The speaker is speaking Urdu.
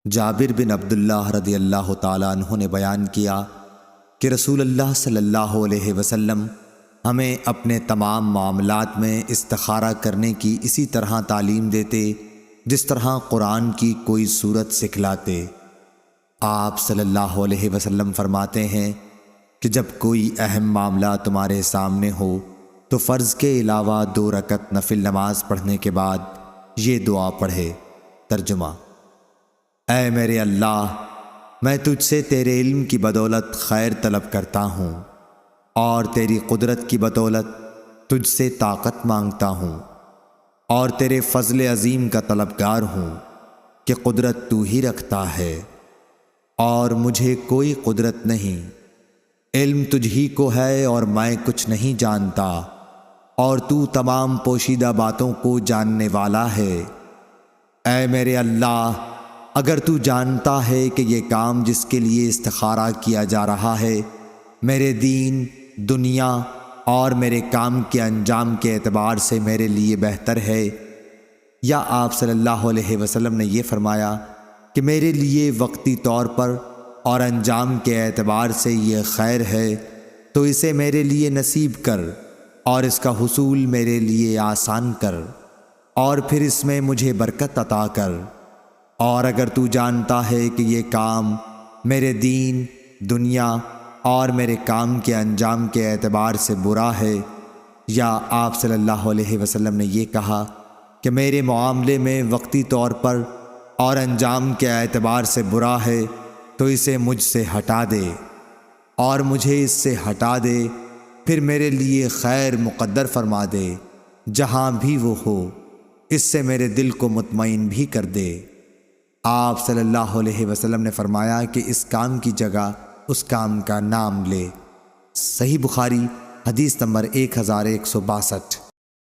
جابر بن عبداللہ رضی اللہ تعالیٰ عنہ نے بیان کیا کہ رسول اللہ صلی اللہ علیہ وسلم ہمیں اپنے تمام معاملات میں استخارہ کرنے کی اسی طرح تعلیم دیتے جس طرح قرآن کی کوئی سورت سکھلاتے۔ آپ صلی اللہ علیہ وسلم فرماتے ہیں کہ جب کوئی اہم معاملہ تمہارے سامنے ہو تو فرض کے علاوہ 2 رکعت نفل نماز پڑھنے کے بعد یہ دعا پڑھے۔ ترجمہ: اے میرے اللہ، میں تجھ سے تیرے علم کی بدولت خیر طلب کرتا ہوں اور تیری قدرت کی بدولت تجھ سے طاقت مانگتا ہوں، اور تیرے فضل عظیم کا طلبگار ہوں کہ قدرت تو ہی رکھتا ہے اور مجھے کوئی قدرت نہیں۔ علم تجھ ہی کو ہے اور میں کچھ نہیں جانتا، اور تو تمام پوشیدہ باتوں کو جاننے والا ہے۔ اے میرے اللہ، اگر تو جانتا ہے کہ یہ کام جس کے لیے استخارہ کیا جا رہا ہے میرے دین، دنیا اور میرے کام کے انجام کے اعتبار سے میرے لیے بہتر ہے، یا آپ صلی اللہ علیہ وسلم نے یہ فرمایا کہ میرے لیے وقتی طور پر اور انجام کے اعتبار سے یہ خیر ہے، تو اسے میرے لیے نصیب کر اور اس کا حصول میرے لیے آسان کر، اور پھر اس میں مجھے برکت عطا کر۔ اور اگر تو جانتا ہے کہ یہ کام میرے دین، دنیا اور میرے کام کے انجام کے اعتبار سے برا ہے، یا آپ صلی اللہ علیہ وسلم نے یہ کہا کہ میرے معاملے میں وقتی طور پر اور انجام کے اعتبار سے برا ہے، تو اسے مجھ سے ہٹا دے اور مجھے اس سے ہٹا دے، پھر میرے لیے خیر مقدر فرما دے جہاں بھی وہ ہو، اس سے میرے دل کو مطمئن بھی کر دے۔ آپ صلی اللہ علیہ وسلم نے فرمایا کہ اس کام کی جگہ اس کام کا نام لے۔ صحیح بخاری حدیث نمبر 1162۔